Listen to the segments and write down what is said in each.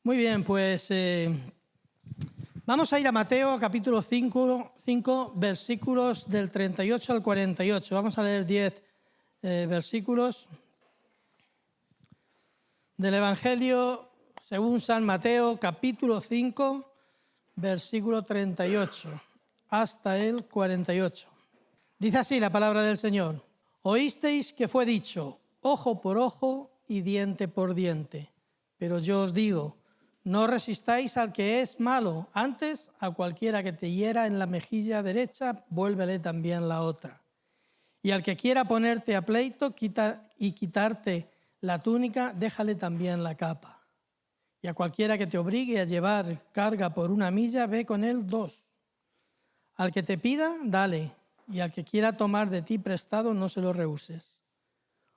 Muy bien, pues vamos a ir a Mateo capítulo 5, versículos del 38 al 48. Vamos a leer 10 versículos del Evangelio según San Mateo, capítulo 5, versículo 38 hasta el 48. Dice así la palabra del Señor: Oísteis que fue dicho, ojo por ojo y diente por diente. Pero yo os digo, no resistáis al que es malo, antes a cualquiera que te hiera en la mejilla derecha, vuélvele también la otra. Y al que quiera ponerte a pleito y quitarte la túnica, déjale también la capa. Y a cualquiera que te obligue a llevar carga por 1 milla, ve con él 2. Al que te pida, dale, y al que quiera tomar de ti prestado, no se lo rehuses.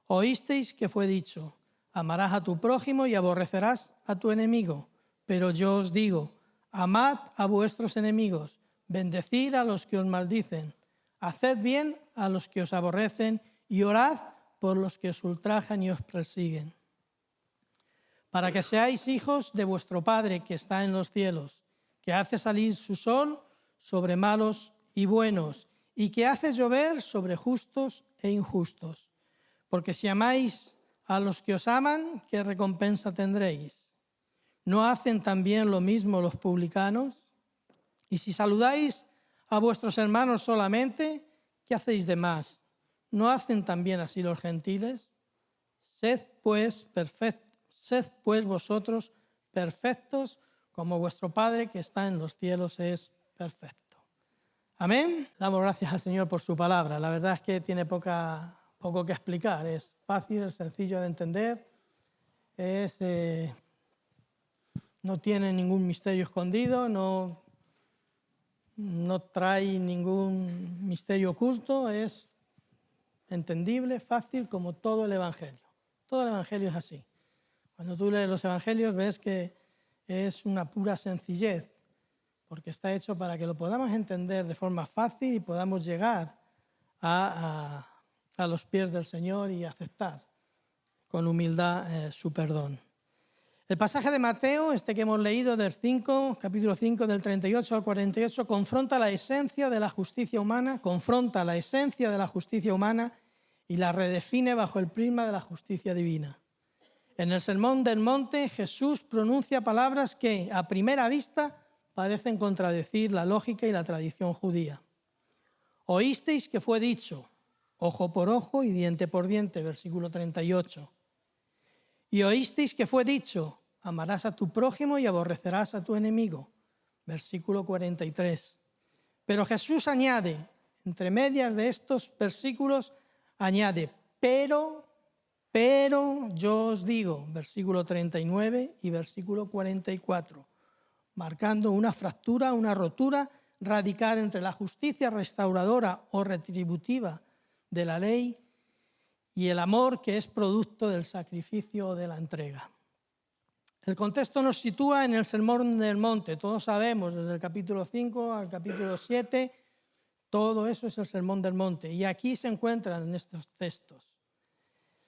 Oísteis que fue dicho, amarás a tu prójimo y aborrecerás a tu enemigo. Pero yo os digo, amad a vuestros enemigos, bendecid a los que os maldicen, haced bien a los que os aborrecen y orad por los que os ultrajan y os persiguen. Para que seáis hijos de vuestro Padre que está en los cielos, que hace salir su sol sobre malos y buenos, y que hace llover sobre justos e injustos. Porque si amáis a los que os aman, ¿qué recompensa tendréis? ¿No hacen también lo mismo los publicanos? Y si saludáis a vuestros hermanos solamente, ¿qué hacéis de más? ¿No hacen también así los gentiles? Sed pues vosotros perfectos, como vuestro Padre que está en los cielos es perfecto. Amén. Damos gracias al Señor por su palabra. La verdad es que tiene poco que explicar. Es fácil, es sencillo de entender. No tiene ningún misterio escondido, no trae ningún misterio oculto, es entendible, fácil, como todo el Evangelio. Todo el Evangelio es así. Cuando tú lees los Evangelios ves que es una pura sencillez, porque está hecho para que lo podamos entender de forma fácil y podamos llegar a los pies del Señor y aceptar con humildad su perdón. El pasaje de Mateo, que hemos leído del capítulo 5, del 38 al 48, confronta la esencia de la justicia humana y la redefine bajo el prisma de la justicia divina. En el Sermón del Monte, Jesús pronuncia palabras que, a primera vista, parecen contradecir la lógica y la tradición judía. Oísteis que fue dicho, ojo por ojo y diente por diente, versículo 38. Y oísteis que fue dicho, amarás a tu prójimo y aborrecerás a tu enemigo, versículo 43. Pero Jesús añade, entre medias de estos versículos, añade, pero yo os digo, versículo 39 y versículo 44, marcando una fractura, una rotura radical entre la justicia restauradora o retributiva de la ley y el amor que es producto del sacrificio o de la entrega. El contexto nos sitúa en el Sermón del Monte. Todos sabemos, desde el capítulo 5 al capítulo 7, todo eso es el Sermón del Monte. Y aquí se encuentran en estos textos,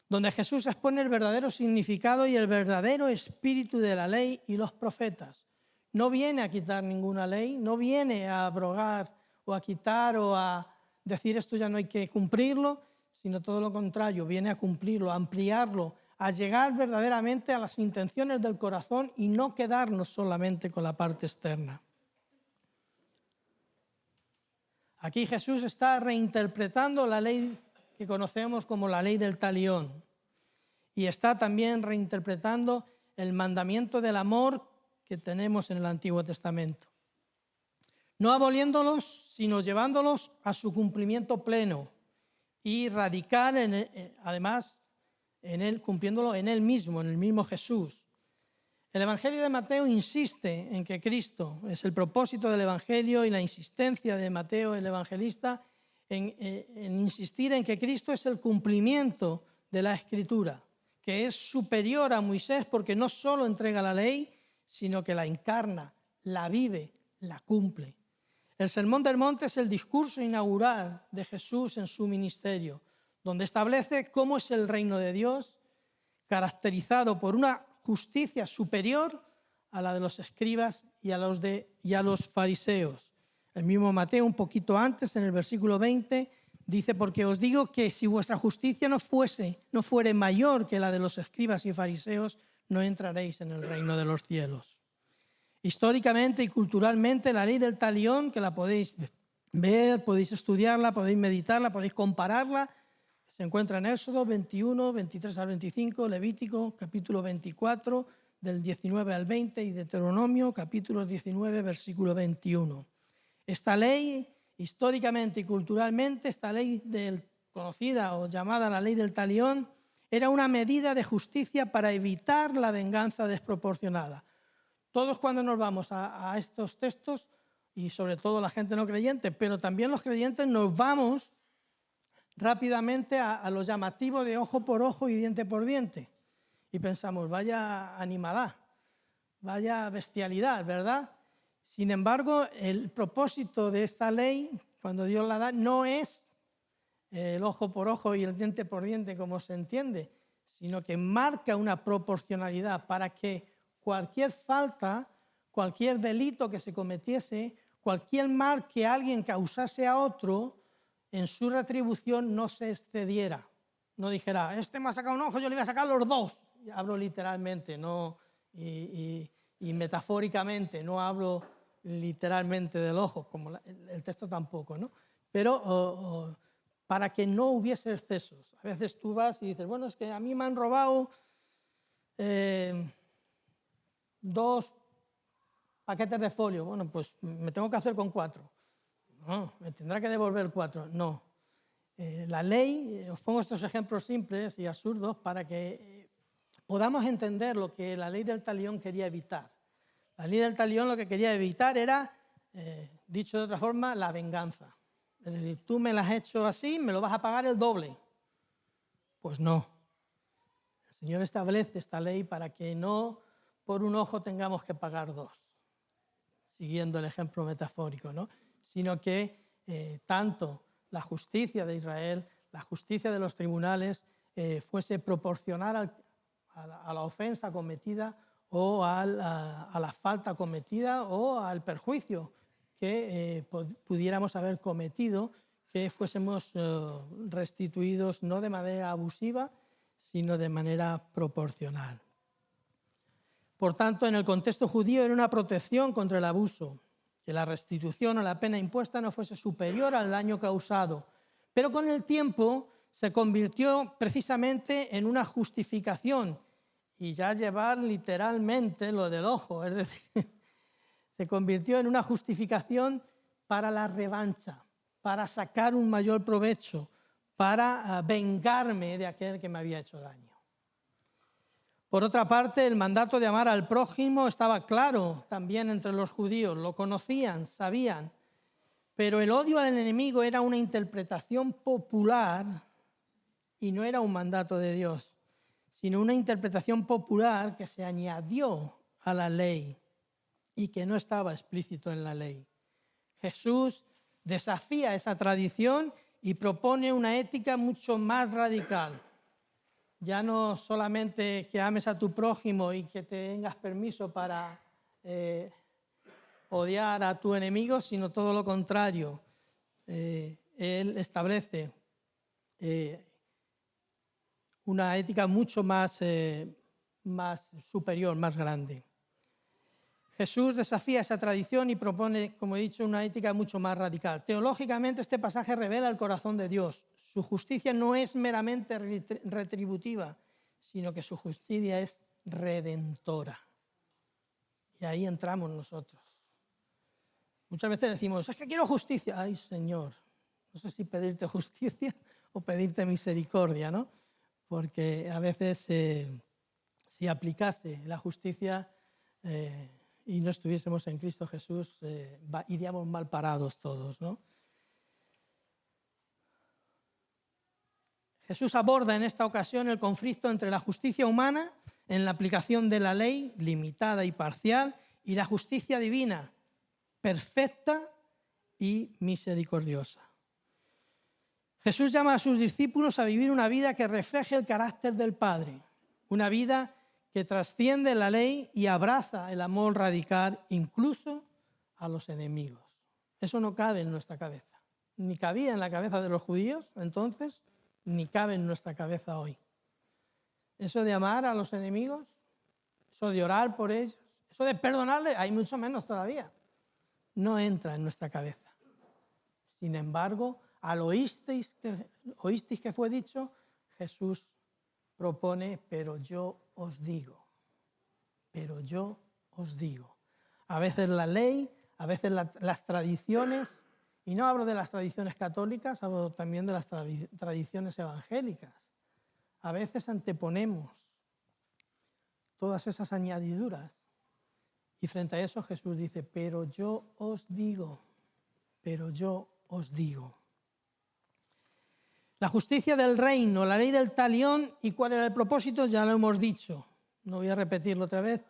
donde Jesús expone el verdadero significado y el verdadero espíritu de la ley y los profetas. No viene a quitar ninguna ley, no viene a abrogar o a quitar o a decir esto ya no hay que cumplirlo, sino todo lo contrario, viene a cumplirlo, a ampliarlo, a llegar verdaderamente a las intenciones del corazón y no quedarnos solamente con la parte externa. Aquí Jesús está reinterpretando la ley que conocemos como la ley del talión y está también reinterpretando el mandamiento del amor que tenemos en el Antiguo Testamento. No aboliéndolos, sino llevándolos a su cumplimiento pleno y radical, además, cumpliéndolo en él mismo, en el mismo Jesús. El Evangelio de Mateo insiste en que Cristo es el propósito del Evangelio y la insistencia de Mateo, el evangelista, en insistir en que Cristo es el cumplimiento de la Escritura, que es superior a Moisés porque no solo entrega la ley, sino que la encarna, la vive, la cumple. El Sermón del Monte es el discurso inaugural de Jesús en su ministerio, donde establece cómo es el reino de Dios, caracterizado por una justicia superior a la de los escribas y a los fariseos. El mismo Mateo, un poquito antes, en el versículo 20, dice: porque os digo que si vuestra justicia no fuere mayor que la de los escribas y fariseos, no entraréis en el reino de los cielos. Históricamente y culturalmente, la ley del talión, que la podéis ver, podéis estudiarla, podéis meditarla, podéis compararla, se encuentra en Éxodo 21, 23 al 25, Levítico capítulo 24, del 19 al 20, y Deuteronomio capítulo 19, versículo 21. Esta ley, históricamente y culturalmente, esta ley conocida o llamada la ley del talión, era una medida de justicia para evitar la venganza desproporcionada. Todos, cuando nos vamos a estos textos, y sobre todo la gente no creyente, pero también los creyentes, nos vamos rápidamente a lo llamativo de ojo por ojo y diente por diente. Y pensamos: vaya animalá, vaya bestialidad, ¿verdad? Sin embargo, el propósito de esta ley, cuando Dios la da, no es el ojo por ojo y el diente por diente como se entiende, sino que marca una proporcionalidad para que cualquier falta, cualquier delito que se cometiese, cualquier mal que alguien causase a otro, en su retribución no se excediera. No dijera: este me ha sacado un ojo, yo le voy a sacar los dos. Y hablo literalmente, no, y metafóricamente, no hablo literalmente del ojo, como el texto tampoco, ¿no? Pero para que no hubiese excesos. A veces tú vas y dices: bueno, es que a mí me han robado 2 paquetes de folio. Bueno, pues me tengo que hacer con 4. No, me tendrá que devolver 4. No. La ley, os pongo estos ejemplos simples y absurdos para que podamos entender lo que la ley del talión quería evitar. La ley del talión lo que quería evitar era, dicho de otra forma, la venganza. Es decir, tú me lo has hecho así, me lo vas a pagar el doble. Pues no. El Señor establece esta ley para que no por un ojo tengamos que pagar 2, siguiendo el ejemplo metafórico, ¿no? Sino que tanto la justicia de Israel, la justicia de los tribunales, fuese proporcional a la ofensa cometida o a la falta cometida o al perjuicio que pudiéramos haber cometido, que fuésemos restituidos no de manera abusiva, sino de manera proporcional. Por tanto, en el contexto judío era una protección contra el abuso, que la restitución o la pena impuesta no fuese superior al daño causado. Pero con el tiempo se convirtió precisamente en una justificación, y ya llevar literalmente lo del ojo, es decir, se convirtió en una justificación para la revancha, para sacar un mayor provecho, para vengarme de aquel que me había hecho daño. Por otra parte, el mandato de amar al prójimo estaba claro también entre los judíos, lo conocían, sabían, pero el odio al enemigo era una interpretación popular y no era un mandato de Dios, sino una interpretación popular que se añadió a la ley y que no estaba explícito en la ley. Jesús desafía esa tradición y propone una ética mucho más radical. Ya no solamente que ames a tu prójimo y que tengas permiso para odiar a tu enemigo, sino todo lo contrario. Él establece una ética mucho más superior, más grande. Jesús desafía esa tradición y propone, como he dicho, una ética mucho más radical. Teológicamente, este pasaje revela el corazón de Dios. Su justicia no es meramente retributiva, sino que su justicia es redentora. Y ahí entramos nosotros. Muchas veces decimos: es que quiero justicia. Ay, Señor, no sé si pedirte justicia o pedirte misericordia, ¿no? Porque a veces si aplicase la justicia y no estuviésemos en Cristo Jesús, iríamos mal parados todos, ¿no? Jesús aborda en esta ocasión el conflicto entre la justicia humana en la aplicación de la ley, limitada y parcial, y la justicia divina, perfecta y misericordiosa. Jesús llama a sus discípulos a vivir una vida que refleje el carácter del Padre, una vida que trasciende la ley y abraza el amor radical incluso a los enemigos. Eso no cabe en nuestra cabeza. Ni cabía en la cabeza de los judíos entonces, ni cabe en nuestra cabeza hoy. Eso de amar a los enemigos, eso de orar por ellos, eso de perdonarles, hay mucho menos todavía. No entra en nuestra cabeza. Sin embargo, al oísteis que fue dicho, Jesús propone, pero yo os digo. A veces la ley, a veces las tradiciones, y no hablo de las tradiciones católicas, hablo también de las tradiciones evangélicas. A veces anteponemos todas esas añadiduras y frente a eso Jesús dice, pero yo os digo. La justicia del reino, la ley del talión y cuál era el propósito, ya lo hemos dicho. No voy a repetirlo otra vez,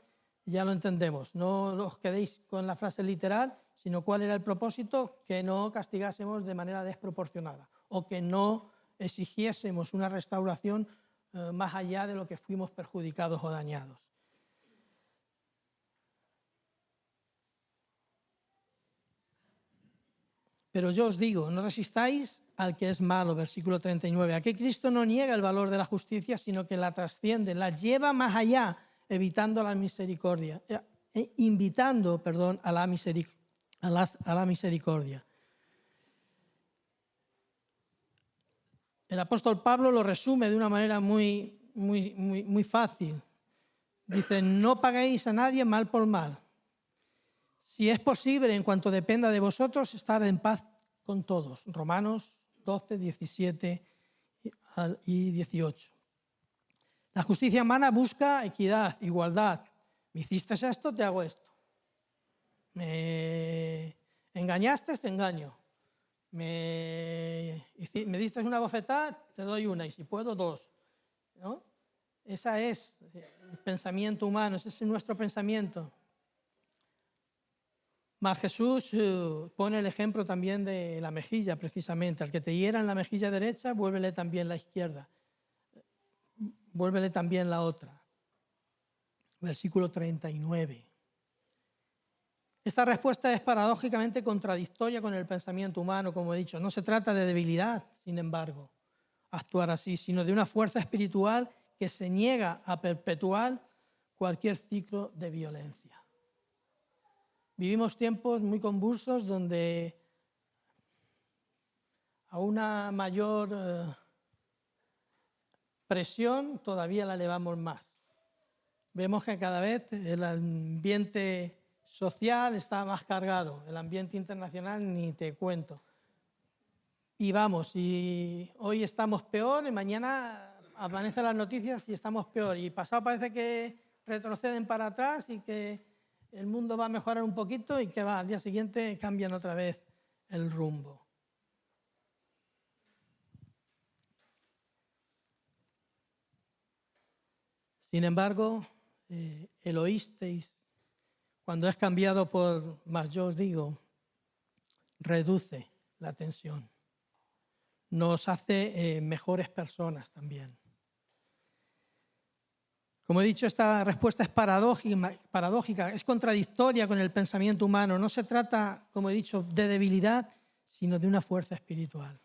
ya lo entendemos. No os quedéis con la frase literal, sino cuál era el propósito, que no castigásemos de manera desproporcionada o que no exigiésemos una restauración más allá de lo que fuimos perjudicados o dañados. Pero yo os digo, no resistáis al que es malo, versículo 39. Aquí Cristo no niega el valor de la justicia, sino que la trasciende, la lleva más allá, invitando a la misericordia. El apóstol Pablo lo resume de una manera muy fácil. Dice, no paguéis a nadie mal por mal. Si es posible, en cuanto dependa de vosotros, estar en paz con todos. Romanos 12, 17 y 18. La justicia humana busca equidad, igualdad. Me hiciste esto, te hago esto. Me engañaste, te engaño. Me diste una bofetada, te doy una, y si puedo, dos. ¿No? Ese es el pensamiento humano, ese es nuestro pensamiento. Mas Jesús pone el ejemplo también de la mejilla, precisamente. Al que te hiera en la mejilla derecha, vuélvele también la izquierda. Vuélvele también la otra. Versículo 39. Esta respuesta es paradójicamente contradictoria con el pensamiento humano, como he dicho. No se trata de debilidad, sin embargo, actuar así, sino de una fuerza espiritual que se niega a perpetuar cualquier ciclo de violencia. Vivimos tiempos muy convulsos donde a una mayor presión todavía la elevamos más. Vemos que cada vez el ambiente social está más cargado, el ambiente internacional ni te cuento. Y vamos, y hoy estamos peor y mañana amanecen las noticias y estamos peor. Y pasado parece que retroceden para atrás y que el mundo va a mejorar un poquito y que al día siguiente cambian otra vez el rumbo. Sin embargo, el oísteis, cuando es cambiado por mas yo os digo, reduce la tensión. Nos hace mejores personas también. Como he dicho, esta respuesta es paradójica, es contradictoria con el pensamiento humano. No se trata, como he dicho, de debilidad, sino de una fuerza espiritual.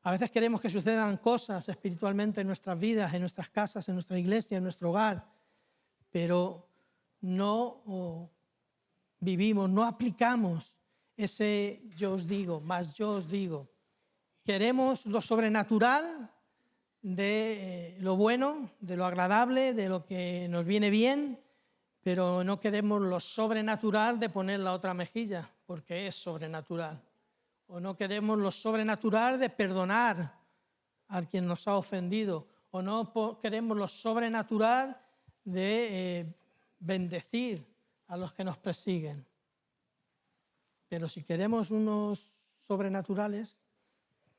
A veces queremos que sucedan cosas espiritualmente en nuestras vidas, en nuestras casas, en nuestra iglesia, en nuestro hogar, pero no vivimos, no aplicamos ese yo os digo, más yo os digo. Queremos lo sobrenatural, de lo bueno, de lo agradable, de lo que nos viene bien, pero no queremos lo sobrenatural de poner la otra mejilla, porque es sobrenatural. O no queremos lo sobrenatural de perdonar a quien nos ha ofendido, o no queremos lo sobrenatural de bendecir a los que nos persiguen. Pero si queremos unos sobrenaturales,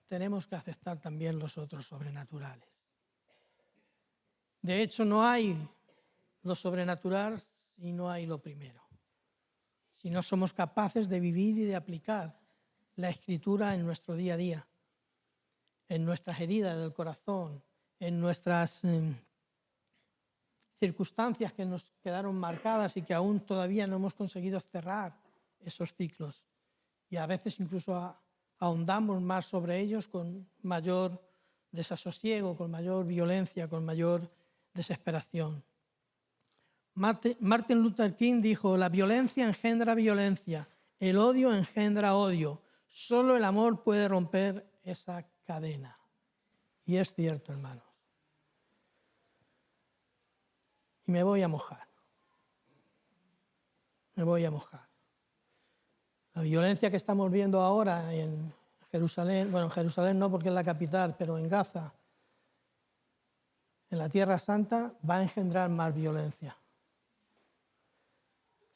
tenemos que aceptar también los otros sobrenaturales. De hecho, no hay lo sobrenatural si no hay lo primero. Si no somos capaces de vivir y de aplicar la Escritura en nuestro día a día, en nuestras heridas del corazón, en nuestras circunstancias que nos quedaron marcadas y que aún todavía no hemos conseguido cerrar esos ciclos. Y a veces incluso ahondamos más sobre ellos con mayor desasosiego, con mayor violencia, con mayor desesperación. Martin Luther King dijo: la violencia engendra violencia, el odio engendra odio. Solo el amor puede romper esa cadena. Y es cierto, hermanos. Y me voy a mojar. Me voy a mojar. La violencia que estamos viendo ahora en Jerusalén, bueno, en Jerusalén no porque es la capital, pero en Gaza, en la Tierra Santa, va a engendrar más violencia.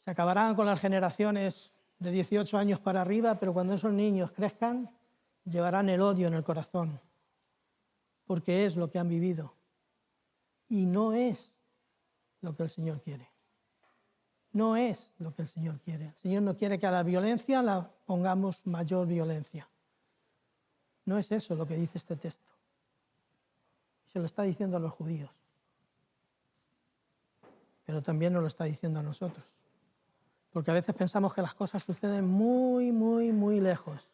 Se acabarán con las generaciones de 18 años para arriba, pero cuando esos niños crezcan, llevarán el odio en el corazón, porque es lo que han vivido. Y no es lo que el Señor quiere. No es lo que el Señor quiere. El Señor no quiere que a la violencia la pongamos mayor violencia. No es eso lo que dice este texto. Se lo está diciendo a los judíos. Pero también nos lo está diciendo a nosotros. Porque a veces pensamos que las cosas suceden muy, muy, muy lejos.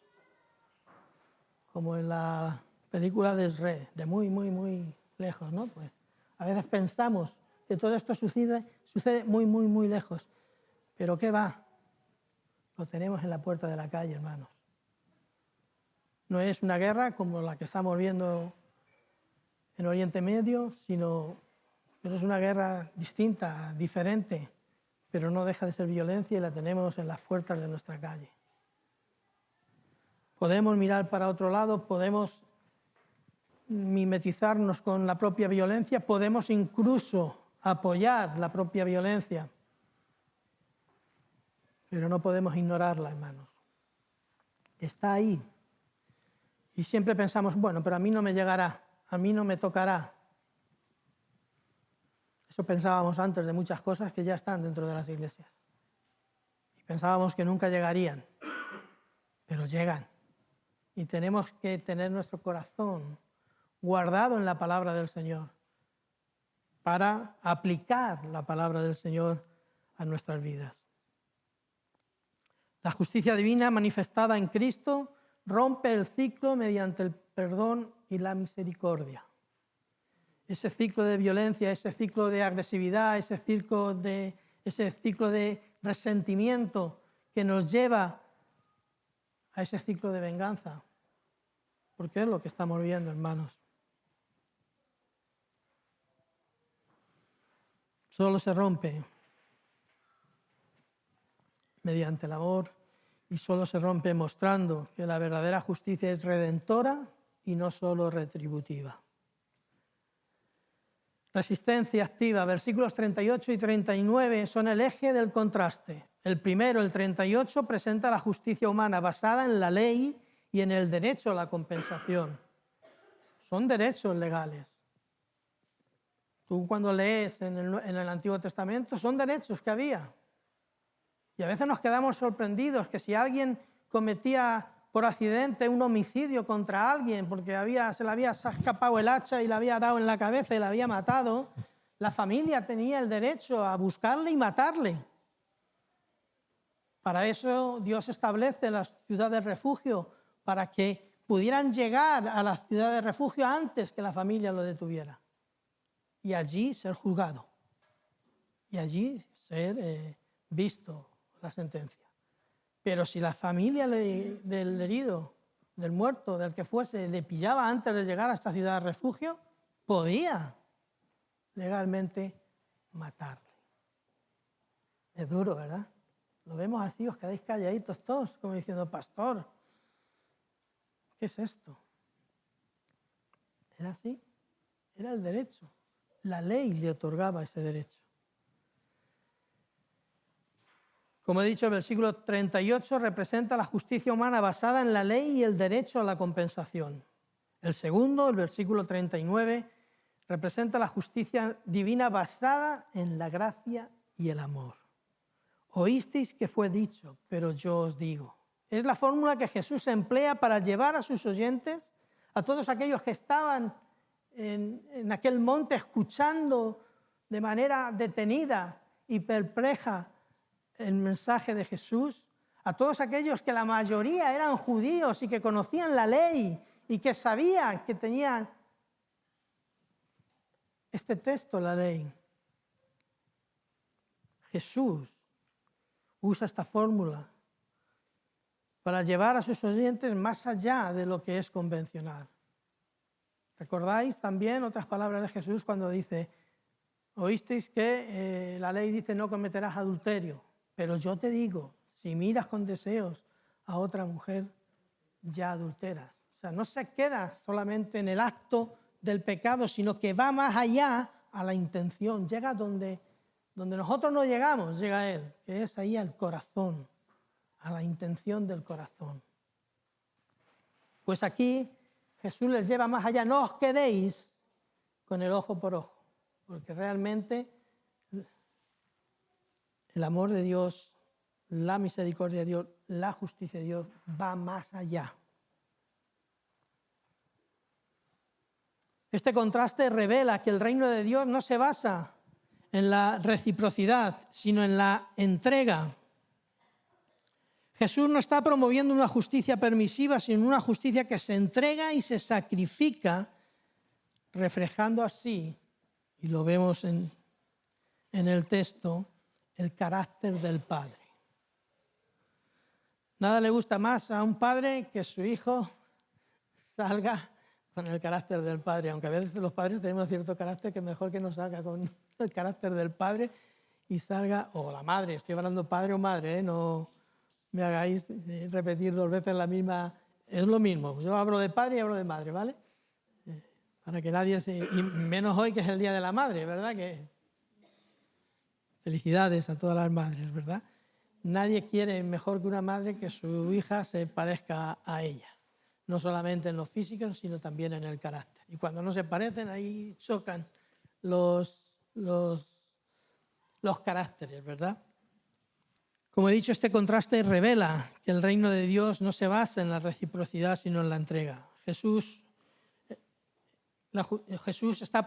Como en la película de Shrek, de muy, muy, muy lejos, ¿no? Pues a veces pensamos que todo esto sucede muy, muy, muy lejos. Pero ¿qué va? Lo tenemos en la puerta de la calle, hermanos. No es una guerra como la que estamos viendo en Oriente Medio, pero es una guerra distinta, diferente, pero no deja de ser violencia y la tenemos en las puertas de nuestra calle. Podemos mirar para otro lado, podemos mimetizarnos con la propia violencia, podemos incluso apoyar la propia violencia, pero no podemos ignorarla, hermanos. Está ahí. Y siempre pensamos, bueno, pero a mí no me llegará, a mí no me tocará. Eso pensábamos antes de muchas cosas que ya están dentro de las iglesias. Y pensábamos que nunca llegarían, pero llegan. Y tenemos que tener nuestro corazón guardado en la palabra del Señor para aplicar la palabra del Señor a nuestras vidas. La justicia divina manifestada en Cristo rompe el ciclo mediante el perdón y la misericordia. Ese ciclo de violencia, ese ciclo de agresividad, ese ciclo de resentimiento que nos lleva a ese ciclo de venganza. Porque es lo que estamos viendo, hermanos. Solo se rompe mediante el amor y solo se rompe mostrando que la verdadera justicia es redentora y no solo retributiva. Resistencia activa, versículos 38 y 39 son el eje del contraste. El primero, el 38, presenta la justicia humana basada en la ley y en el derecho a la compensación. Son derechos legales. Tú cuando lees en el Antiguo Testamento, son derechos que había. Y a veces nos quedamos sorprendidos que si alguien cometía por accidente un homicidio contra alguien porque se le había escapado el hacha y le había dado en la cabeza y le había matado, la familia tenía el derecho a buscarle y matarle. Para eso Dios establece las ciudades de refugio, para que pudieran llegar a la ciudad de refugio antes que la familia lo detuviera. Y allí ser juzgado. Y allí ser visto la sentencia. Pero si la familia del herido, del muerto, del que fuese, le pillaba antes de llegar a esta ciudad de refugio, podía legalmente matarle. Es duro, ¿verdad? Lo vemos así, os quedáis calladitos todos, como diciendo, pastor, ¿qué es esto? Era así, era el derecho. La ley le otorgaba ese derecho. Como he dicho, el versículo 38 representa la justicia humana basada en la ley y el derecho a la compensación. El segundo, el versículo 39, representa la justicia divina basada en la gracia y el amor. Oísteis que fue dicho, pero yo os digo. Es la fórmula que Jesús emplea para llevar a sus oyentes, a todos aquellos que estaban en aquel monte escuchando de manera detenida y perpleja el mensaje de Jesús, a todos aquellos que la mayoría eran judíos y que conocían la ley y que sabían que tenían este texto, la ley. Jesús usa esta fórmula para llevar a sus oyentes más allá de lo que es convencional. ¿Recordáis también otras palabras de Jesús cuando dice, oísteis que la ley dice no cometerás adulterio, pero yo te digo, si miras con deseos a otra mujer, ya adulteras? O sea, no se queda solamente en el acto del pecado, sino que va más allá a la intención, llega donde nosotros no llegamos, llega Él, que es ahí al corazón, a la intención del corazón. Pues aquí Jesús les lleva más allá, no os quedéis con el ojo por ojo, porque realmente el amor de Dios, la misericordia de Dios, la justicia de Dios va más allá. Este contraste revela que el reino de Dios no se basa en la reciprocidad, sino en la entrega. Jesús no está promoviendo una justicia permisiva, sino una justicia que se entrega y se sacrifica, reflejando así, y lo vemos en el texto, el carácter del Padre. Nada le gusta más a un padre que su hijo salga con el carácter del Padre, aunque a veces los padres tenemos cierto carácter que es mejor que no salga con el carácter del Padre y salga, o la madre, estoy hablando padre o madre, no me hagáis repetir 2 veces la misma, es lo mismo, yo hablo de padre y hablo de madre, ¿vale? Para que nadie y menos hoy que es el Día de la Madre, ¿verdad? Que felicidades a todas las madres, ¿verdad? Nadie quiere mejor que una madre que su hija se parezca a ella, no solamente en lo físico, sino también en el carácter. Y cuando no se parecen, ahí chocan los caracteres, ¿verdad? Como he dicho, este contraste revela que el reino de Dios no se basa en la reciprocidad, sino en la entrega. Jesús no está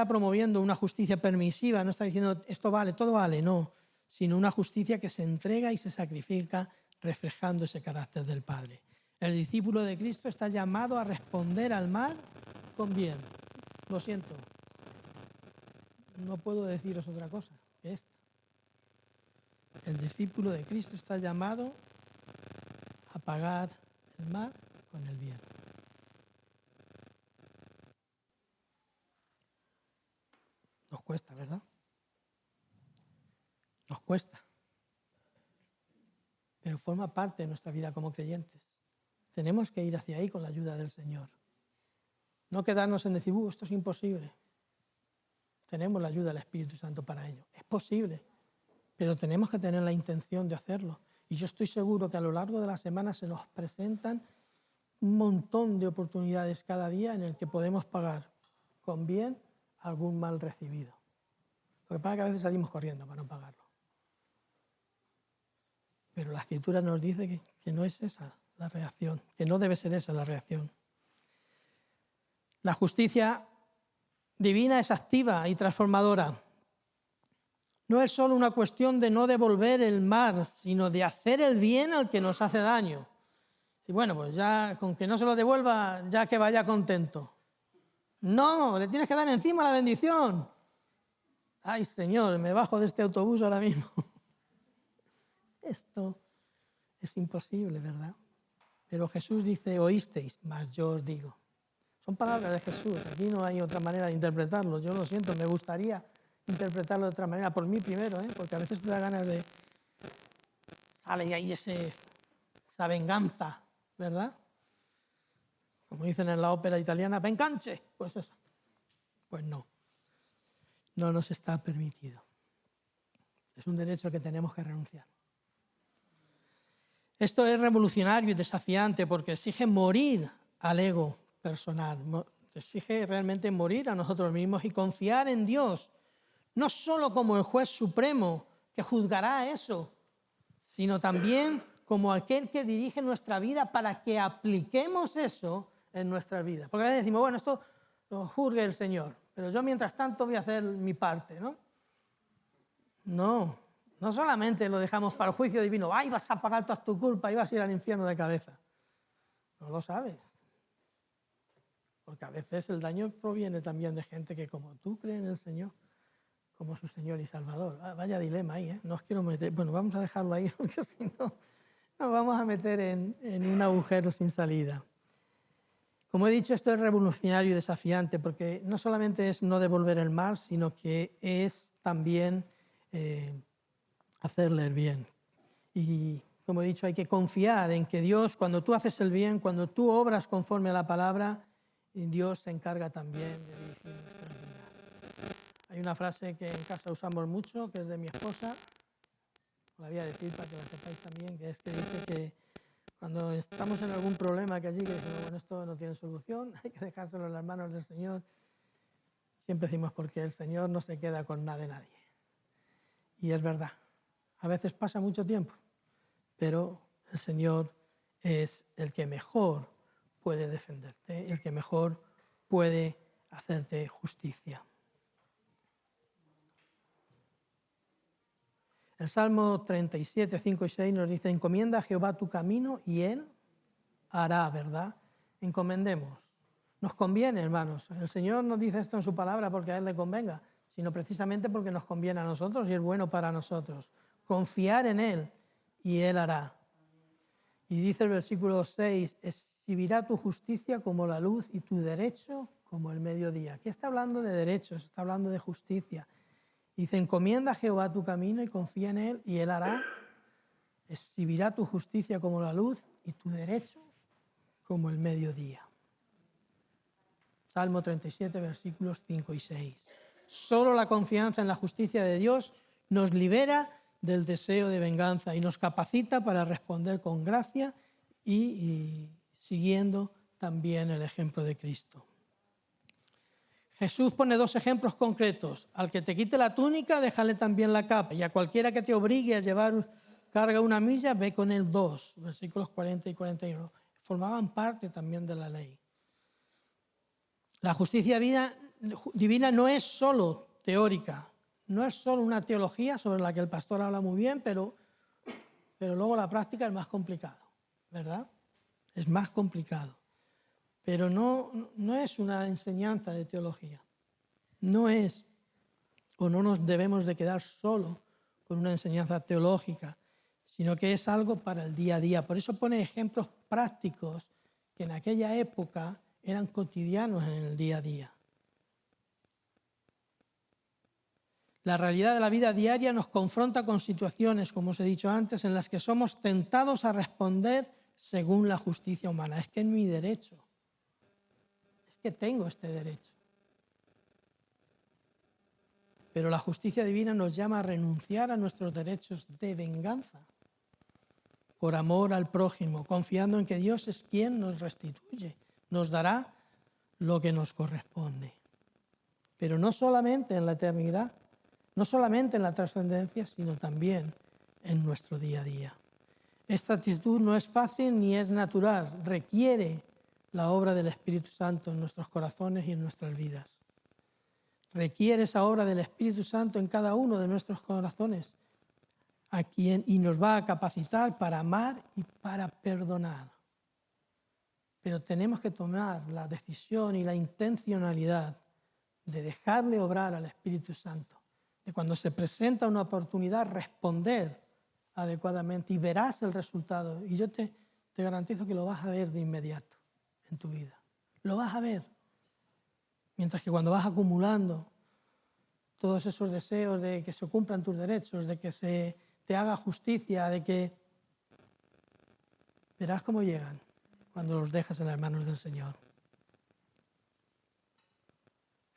promoviendo una justicia permisiva, no está diciendo esto vale, todo vale, no, sino una justicia que se entrega y se sacrifica reflejando ese carácter del Padre. El discípulo de Cristo está llamado a responder al mal con bien. Lo siento, no puedo deciros otra cosa que esta. El discípulo de Cristo está llamado a pagar el mal con el bien. Nos cuesta, ¿verdad? Nos cuesta. Pero forma parte de nuestra vida como creyentes. Tenemos que ir hacia ahí con la ayuda del Señor. No quedarnos en decir, esto es imposible. Tenemos la ayuda del Espíritu Santo para ello. Es posible, pero tenemos que tener la intención de hacerlo. Y yo estoy seguro que a lo largo de la semana se nos presentan un montón de oportunidades cada día en el que podemos pagar con bien algún mal recibido. Lo que pasa es que a veces salimos corriendo para no pagarlo. Pero la Escritura nos dice que no es esa la reacción, que no debe ser esa la reacción. La justicia divina es activa y transformadora. No es solo una cuestión de no devolver el mal, sino de hacer el bien al que nos hace daño. Y bueno, pues ya con que no se lo devuelva, ya que vaya contento. No, le tienes que dar encima la bendición. Ay, Señor, me bajo de este autobús ahora mismo. Esto es imposible, ¿verdad? Pero Jesús dice, oísteis, mas yo os digo. Son palabras de Jesús, aquí no hay otra manera de interpretarlo. Yo lo siento, me gustaría interpretarlo de otra manera, por mí primero, porque a veces te da ganas de... Sale ahí esa venganza, ¿verdad? Como dicen en la ópera italiana, venganche, pues eso. Pues no nos está permitido. Es un derecho al que tenemos que renunciar. Esto es revolucionario y desafiante porque exige morir al ego personal, exige realmente morir a nosotros mismos y confiar en Dios, no solo como el juez supremo que juzgará eso, sino también como aquel que dirige nuestra vida para que apliquemos eso en nuestra vida. Porque a veces decimos, bueno, esto lo juzgue el Señor. pero yo mientras tanto voy a hacer mi parte, ¿no? No solamente lo dejamos para el juicio divino, ¡ay, vas a pagar toda tu culpa y vas a ir al infierno de cabeza! No lo sabes. Porque a veces el daño proviene también de gente que como tú cree en el Señor, como su Señor y Salvador. Vaya dilema ahí, ¿eh? No os quiero meter... Bueno, vamos a dejarlo ahí, porque si no nos vamos a meter en un agujero sin salida. Como he dicho, esto es revolucionario y desafiante, porque no solamente es no devolver el mal, sino que es también hacerle el bien. Y como he dicho, hay que confiar en que Dios, cuando tú haces el bien, cuando tú obras conforme a la palabra, Dios se encarga también de dirigir nuestras vidas. Hay una frase que en casa usamos mucho, que es de mi esposa, la voy a decir para que la sepáis también, que es que dice que cuando estamos en algún problema que allí, que decimos, bueno, esto no tiene solución, hay que dejárselo en las manos del Señor, siempre decimos, porque el Señor no se queda con nada de nadie. Y es verdad, a veces pasa mucho tiempo, pero el Señor es el que mejor puede defenderte, el que mejor puede hacerte justicia. El Salmo 37, 5 y 6 nos dice, encomienda a Jehová tu camino y Él hará, ¿verdad? Encomendemos. Nos conviene, hermanos. El Señor nos dice esto en su palabra porque a Él le convenga, sino precisamente porque nos conviene a nosotros y es bueno para nosotros. Confiar en Él y Él hará. Y dice el versículo 6, exhibirá tu justicia como la luz y tu derecho como el mediodía. Aquí está hablando de derechos, está hablando de justicia. Dice, encomienda a Jehová tu camino y confía en Él y Él hará. Exhibirá tu justicia como la luz y tu derecho como el mediodía. Salmo 37, versículos 5 y 6. Solo la confianza en la justicia de Dios nos libera del deseo de venganza y nos capacita para responder con gracia y siguiendo también el ejemplo de Cristo. Jesús pone dos ejemplos concretos. Al que te quite la túnica, déjale también la capa. Y a cualquiera que te obligue a llevar carga una milla, ve con él 2. Versículos 40 y 41. Formaban parte también de la ley. La justicia divina no es solo teórica, no es solo una teología sobre la que el pastor habla muy bien, pero luego la práctica es más complicado, ¿verdad? Es más complicado. Pero no es una enseñanza de teología. No es, o no nos debemos de quedar solo con una enseñanza teológica, sino que es algo para el día a día. Por eso pone ejemplos prácticos que en aquella época eran cotidianos en el día a día. La realidad de la vida diaria nos confronta con situaciones, como os he dicho antes, en las que somos tentados a responder según la justicia humana. Es que es mi derecho. Es que tengo este derecho. Pero la justicia divina nos llama a renunciar a nuestros derechos de venganza por amor al prójimo, confiando en que Dios es quien nos restituye, nos dará lo que nos corresponde. Pero no solamente en la eternidad, no solamente en la trascendencia, sino también en nuestro día a día. Esta actitud no es fácil ni es natural, requiere la obra del Espíritu Santo en nuestros corazones y en nuestras vidas. Requiere esa obra del Espíritu Santo en cada uno de nuestros corazones, y nos va a capacitar para amar y para perdonar. Pero tenemos que tomar la decisión y la intencionalidad de dejarle obrar al Espíritu Santo, de cuando se presenta una oportunidad responder adecuadamente y verás el resultado. Y yo te garantizo que lo vas a ver de inmediato en tu vida. Lo vas a ver. Mientras que cuando vas acumulando todos esos deseos de que se cumplan tus derechos, de que se te haga justicia, de que verás cómo llegan cuando los dejas en las manos del Señor.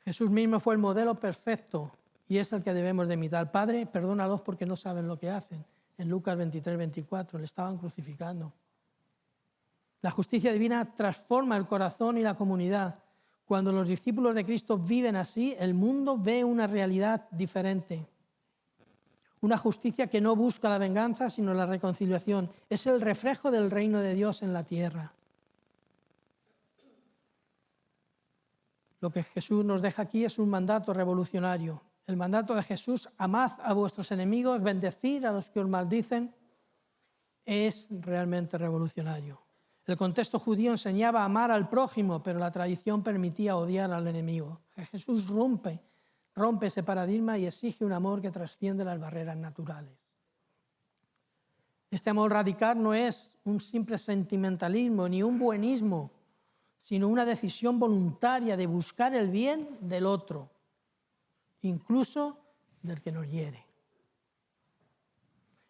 Jesús mismo fue el modelo perfecto y es el que debemos de imitar. Padre, perdónalos porque no saben lo que hacen. En Lucas 23, 24, le estaban crucificando. La justicia divina transforma el corazón y la comunidad. Cuando los discípulos de Cristo viven así, el mundo ve una realidad diferente. Una justicia que no busca la venganza, sino la reconciliación. Es el reflejo del reino de Dios en la tierra. Lo que Jesús nos deja aquí es un mandato revolucionario. El mandato de Jesús, amad a vuestros enemigos, bendecid a los que os maldicen, es realmente revolucionario. El contexto judío enseñaba a amar al prójimo, pero la tradición permitía odiar al enemigo. Jesús rompe ese paradigma y exige un amor que trasciende las barreras naturales. Este amor radical no es un simple sentimentalismo ni un buenismo, sino una decisión voluntaria de buscar el bien del otro, incluso del que nos hiere.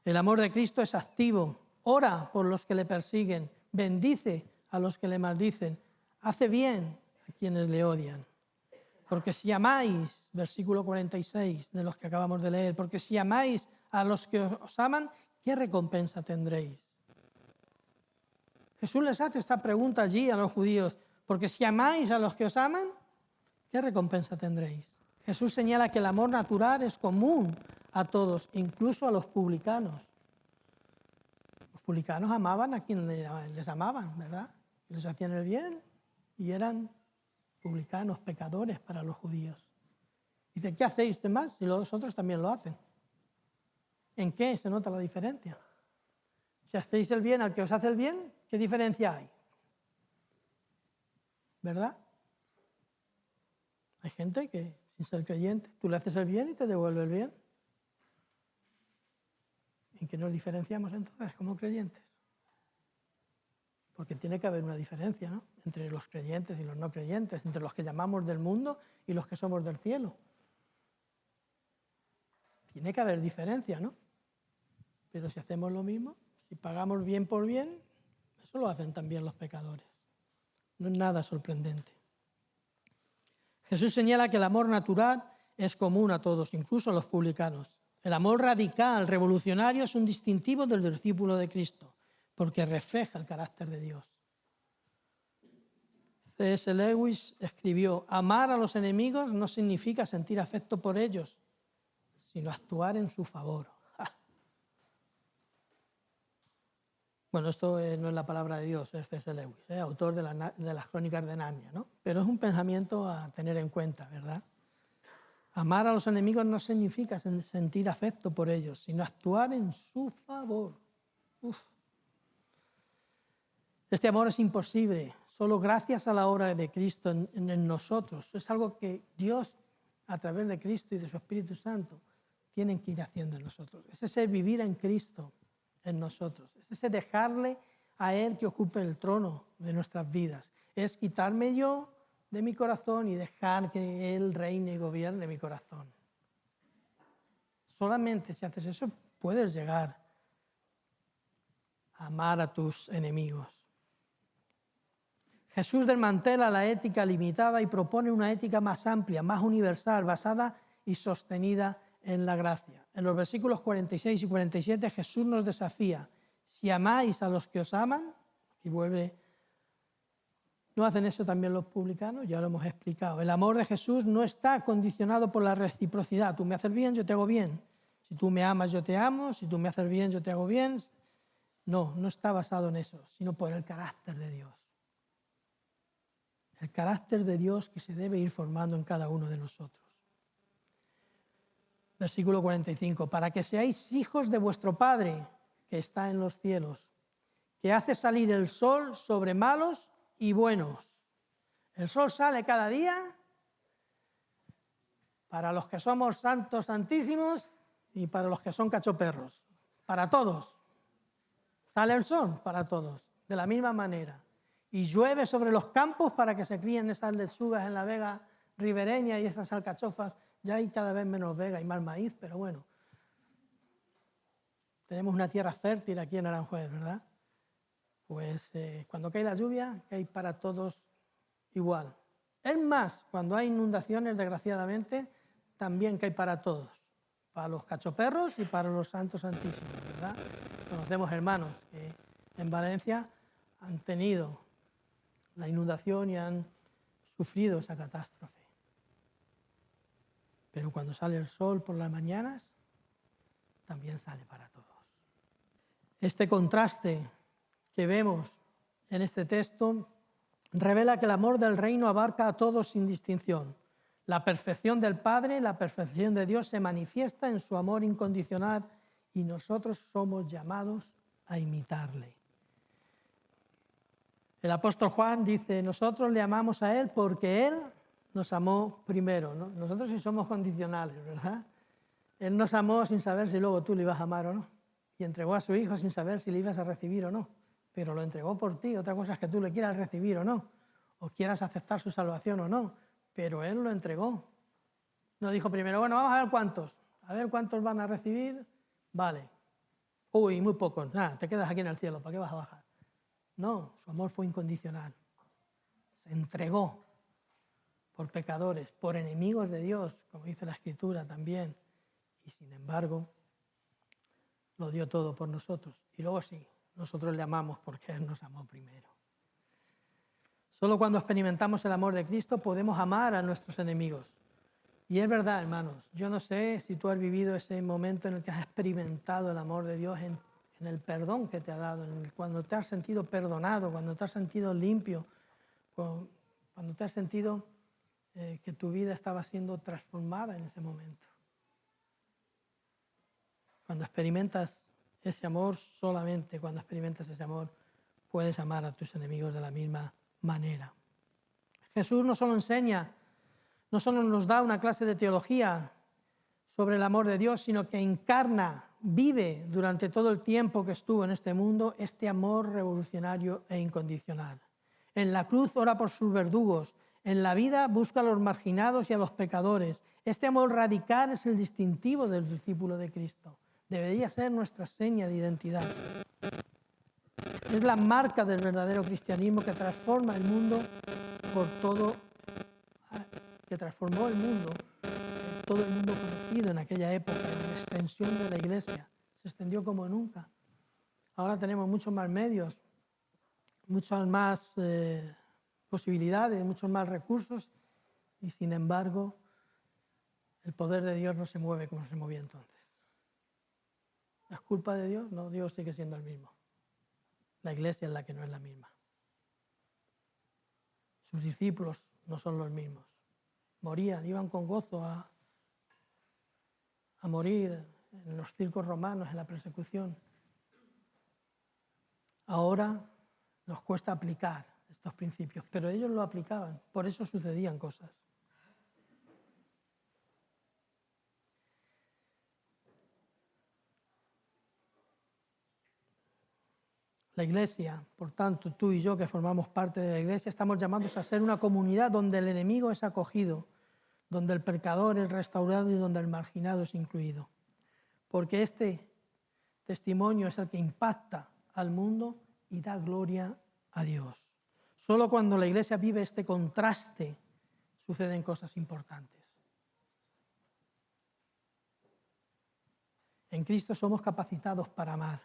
El amor de Cristo es activo, ora por los que le persiguen, bendice a los que le maldicen, hace bien a quienes le odian. Porque si amáis, versículo 46 de los que acabamos de leer, porque si amáis a los que os aman, ¿qué recompensa tendréis? Jesús les hace esta pregunta allí a los judíos, porque si amáis a los que os aman, ¿qué recompensa tendréis? Jesús señala que el amor natural es común a todos, incluso a los publicanos. Los publicanos amaban a quienes les amaban, ¿verdad? Les hacían el bien y eran publicanos, pecadores para los judíos. Dice, ¿qué hacéis de más si los otros también lo hacen? ¿En qué se nota la diferencia? Si hacéis el bien al que os hace el bien, ¿qué diferencia hay? ¿Verdad? Hay gente que, sin ser creyente, tú le haces el bien y te devuelve el bien. ¿En qué nos diferenciamos entonces como creyentes? Porque tiene que haber una diferencia, ¿no?, entre los creyentes y los no creyentes, entre los que llamamos del mundo y los que somos del cielo. Tiene que haber diferencia, ¿no? Pero si hacemos lo mismo, si pagamos bien por bien, eso lo hacen también los pecadores. No es nada sorprendente. Jesús señala que el amor natural es común a todos, incluso a los publicanos. El amor radical, revolucionario, es un distintivo del discípulo de Cristo, porque refleja el carácter de Dios. C.S. Lewis escribió, amar a los enemigos no significa sentir afecto por ellos, sino actuar en su favor. Bueno, esto no es la palabra de Dios, es C.S. Lewis, autor de las Crónicas de Narnia, ¿no? Pero es un pensamiento a tener en cuenta, ¿verdad? Amar a los enemigos no significa sentir afecto por ellos, sino actuar en su favor. Uf. Este amor es imposible, solo gracias a la obra de Cristo en nosotros. Es algo que Dios, a través de Cristo y de su Espíritu Santo, tiene que ir haciendo en nosotros. Es ese vivir en Cristo en nosotros. Es ese dejarle a Él que ocupe el trono de nuestras vidas. Es quitarme yo de mi corazón y dejar que Él reine y gobierne mi corazón. Solamente si haces eso puedes llegar a amar a tus enemigos. Jesús desmantela la ética limitada y propone una ética más amplia, más universal, basada y sostenida en la gracia. En los versículos 46 y 47 Jesús nos desafía, si amáis a los que os aman, aquí vuelve, ¿no hacen eso también los publicanos? Ya lo hemos explicado. El amor de Jesús no está condicionado por la reciprocidad. Tú me haces bien, yo te hago bien. Si tú me amas, yo te amo. Si tú me haces bien, yo te hago bien. No, no está basado en eso, sino por el carácter de Dios. El carácter de Dios que se debe ir formando en cada uno de nosotros. Versículo 45, para que seáis hijos de vuestro Padre que está en los cielos, que hace salir el sol sobre malos y buenos. El sol sale cada día para los que somos santos, santísimos y para los que son cachoperros. Para todos. Sale el sol para todos, de la misma manera. Y llueve sobre los campos para que se críen esas lechugas en la vega ribereña y esas alcachofas. Ya hay cada vez menos vega y más maíz, pero bueno. Tenemos una tierra fértil aquí en Aranjuez, ¿verdad? Pues cuando cae la lluvia, cae para todos igual. Es más, cuando hay inundaciones, desgraciadamente, también cae para todos. Para los cachoperros y para los santos santísimos, ¿verdad? Conocemos hermanos que en Valencia han tenido la inundación y han sufrido esa catástrofe. Pero cuando sale el sol por las mañanas, también sale para todos. Este contraste que vemos en este texto revela que el amor del reino abarca a todos sin distinción. La perfección del Padre, la perfección de Dios se manifiesta en su amor incondicional y nosotros somos llamados a imitarle. El apóstol Juan dice, nosotros le amamos a Él porque Él nos amó primero, ¿no? Nosotros sí somos condicionales, ¿verdad? Él nos amó sin saber si luego tú le ibas a amar o no. Y entregó a su Hijo sin saber si le ibas a recibir o no. Pero lo entregó por ti. Otra cosa es que tú le quieras recibir o no. O quieras aceptar su salvación o no. Pero Él lo entregó. No dijo primero, bueno, vamos a ver cuántos. A ver cuántos van a recibir. Vale. Uy, muy pocos. Nada, te quedas aquí en el cielo. ¿Para qué vas a bajar? No, su amor fue incondicional. Se entregó por pecadores, por enemigos de Dios, como dice la Escritura también. Y sin embargo, lo dio todo por nosotros. Y luego sí, nosotros le amamos porque Él nos amó primero. Solo cuando experimentamos el amor de Cristo podemos amar a nuestros enemigos. Y es verdad, hermanos, yo no sé si tú has vivido ese momento en el que has experimentado el amor de Dios en el perdón que te ha dado, cuando te has sentido perdonado, cuando te has sentido limpio, cuando te has sentido que tu vida estaba siendo transformada en ese momento. Cuando experimentas ese amor, solamente cuando experimentas ese amor, puedes amar a tus enemigos de la misma manera. Jesús no solo enseña, no solo nos da una clase de teología sobre el amor de Dios, sino que encarna, vive durante todo el tiempo que estuvo en este mundo este amor revolucionario e incondicional. En la cruz ora por sus verdugos, en la vida busca a los marginados y a los pecadores. Este amor radical es el distintivo del discípulo de Cristo. Debería ser nuestra seña de identidad. Es la marca del verdadero cristianismo que transforma el mundo por todo, que transformó el mundo, todo el mundo conocido en aquella época, en la extensión de la Iglesia. Se extendió como nunca. Ahora tenemos muchos más medios, muchas más posibilidades, muchos más recursos y sin embargo el poder de Dios no se mueve como se movía entonces. ¿Es culpa de Dios? No, Dios sigue siendo el mismo. La Iglesia es la que no es la misma. Sus discípulos no son los mismos. Morían, iban con gozo a morir en los circos romanos, en la persecución. Ahora nos cuesta aplicar estos principios, pero ellos lo aplicaban, por eso sucedían cosas. La Iglesia, por tanto, tú y yo que formamos parte de la Iglesia, estamos llamados a ser una comunidad donde el enemigo es acogido, donde el pecador es restaurado y donde el marginado es incluido. Porque este testimonio es el que impacta al mundo y da gloria a Dios. Solo cuando la Iglesia vive este contraste suceden cosas importantes. En Cristo somos capacitados para amar,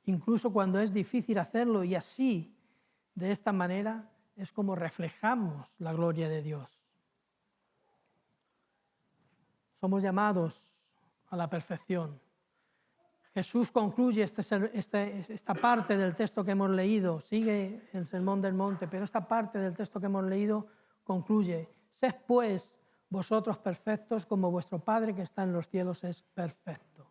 incluso cuando es difícil hacerlo, y así, de esta manera, es como reflejamos la gloria de Dios. Somos llamados a la perfección. Jesús concluye esta parte del texto que hemos leído, sigue el Sermón del Monte, pero esta parte del texto que hemos leído concluye: sed pues vosotros perfectos como vuestro Padre que está en los cielos es perfecto.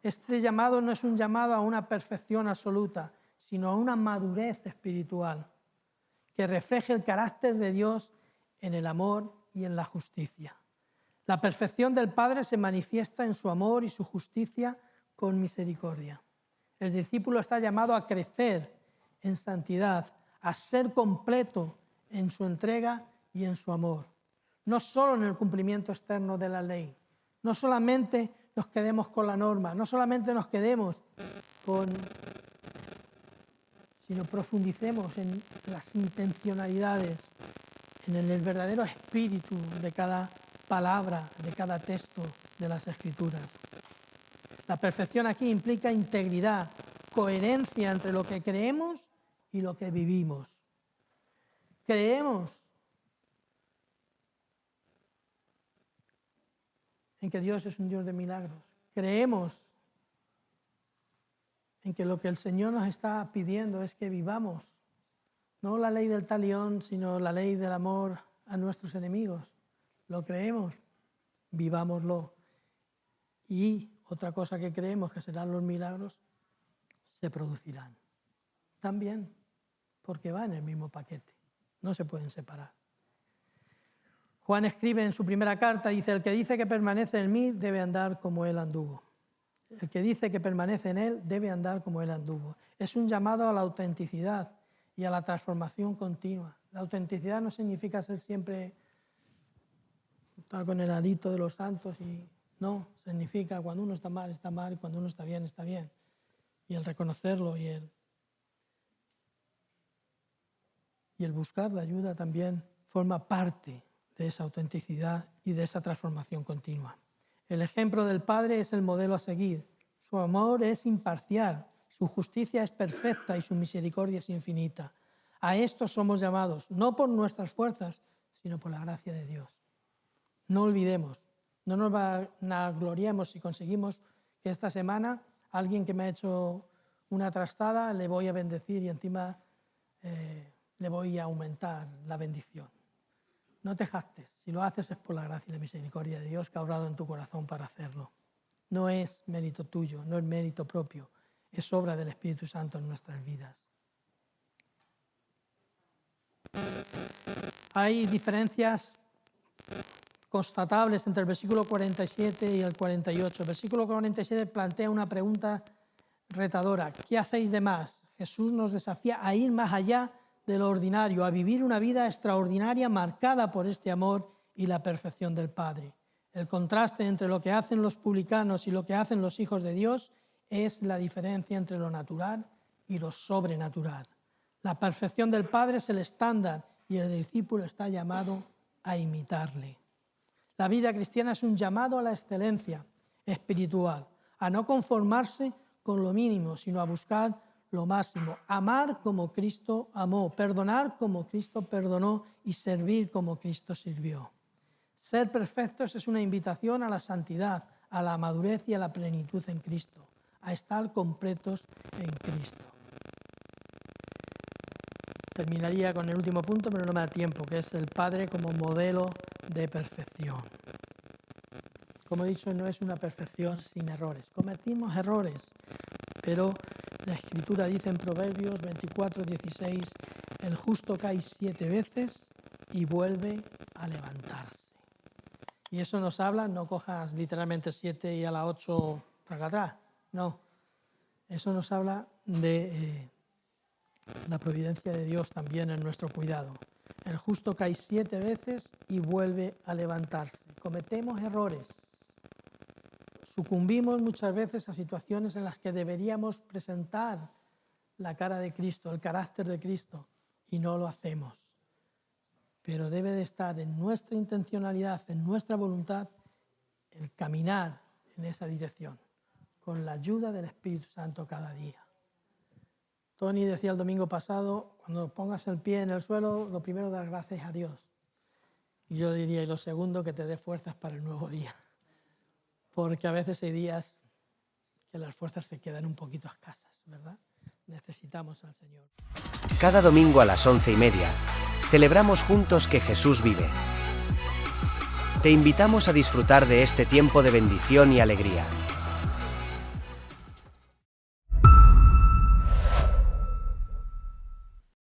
Este llamado no es un llamado a una perfección absoluta, sino a una madurez espiritual que refleje el carácter de Dios en el amor y en la justicia. La perfección del Padre se manifiesta en su amor y su justicia con misericordia. El discípulo está llamado a crecer en santidad, a ser completo en su entrega y en su amor. No solo en el cumplimiento externo de la ley, no solamente nos quedemos con la norma, no solamente nos quedemos sino profundicemos en las intencionalidades, en el verdadero espíritu de cada palabra, de cada texto de las Escrituras. La perfección aquí implica integridad, coherencia entre lo que creemos y lo que vivimos. Creemos en que Dios es un Dios de milagros. Creemos en que lo que el Señor nos está pidiendo es que vivamos No la ley del talión, sino la ley del amor a nuestros enemigos. ¿Lo creemos? Vivámoslo. Y otra cosa que creemos que serán los milagros, se producirán. También, porque va en el mismo paquete. No se pueden separar. Juan escribe en su primera carta, dice, el que dice que permanece en mí debe andar como él anduvo. El que dice que permanece en él debe andar como él anduvo. Es un llamado a la autenticidad y a la transformación continua. La autenticidad no significa ser siempre estar con el arito de los santos, y no, significa cuando uno está mal, y cuando uno está bien, está bien. Y el reconocerlo y el buscar la ayuda también forma parte de esa autenticidad y de esa transformación continua. El ejemplo del Padre es el modelo a seguir. Su amor es imparcial, su justicia es perfecta y su misericordia es infinita. A esto somos llamados, no por nuestras fuerzas, sino por la gracia de Dios. No olvidemos, no nos vanagloriemos si conseguimos que esta semana alguien que me ha hecho una trastada le voy a bendecir y encima le voy a aumentar la bendición. No te jactes, si lo haces es por la gracia y la misericordia de Dios que ha obrado en tu corazón para hacerlo. No es mérito tuyo, no es mérito propio, es obra del Espíritu Santo en nuestras vidas. Hay diferencias constatables entre el versículo 47 y el 48. El versículo 47 plantea una pregunta retadora. ¿Qué hacéis de más? Jesús nos desafía a ir más allá de lo ordinario, a vivir una vida extraordinaria marcada por este amor y la perfección del Padre. El contraste entre lo que hacen los publicanos y lo que hacen los hijos de Dios es la diferencia entre lo natural y lo sobrenatural. La perfección del Padre es el estándar y el discípulo está llamado a imitarle. La vida cristiana es un llamado a la excelencia espiritual, a no conformarse con lo mínimo, sino a buscar lo máximo, amar como Cristo amó, perdonar como Cristo perdonó y servir como Cristo sirvió. Ser perfectos es una invitación a la santidad, a la madurez y a la plenitud en Cristo, a estar completos en Cristo. Terminaría con el último punto, pero no me da tiempo, que es el Padre como modelo de perfección. Como he dicho, no es una perfección sin errores. Cometimos errores, pero la Escritura dice en Proverbios 24:16, el justo cae 7 veces y vuelve a levantarse. Y eso nos habla, no cojas literalmente 7 y a la 8 para atrás, no. Eso nos habla de la providencia de Dios también en nuestro cuidado. El justo cae 7 veces y vuelve a levantarse. Cometemos errores. Sucumbimos muchas veces a situaciones en las que deberíamos presentar la cara de Cristo, el carácter de Cristo, y no lo hacemos. Pero debe de estar en nuestra intencionalidad, en nuestra voluntad, el caminar en esa dirección, con la ayuda del Espíritu Santo cada día. Tony decía el domingo pasado, cuando pongas el pie en el suelo, lo primero dar gracias a Dios. Y yo diría, y lo segundo, que te dé fuerzas para el nuevo día. Porque a veces hay días que las fuerzas se quedan un poquito escasas, ¿verdad? Necesitamos al Señor. Cada domingo a las 11:30, celebramos juntos que Jesús vive. Te invitamos a disfrutar de este tiempo de bendición y alegría.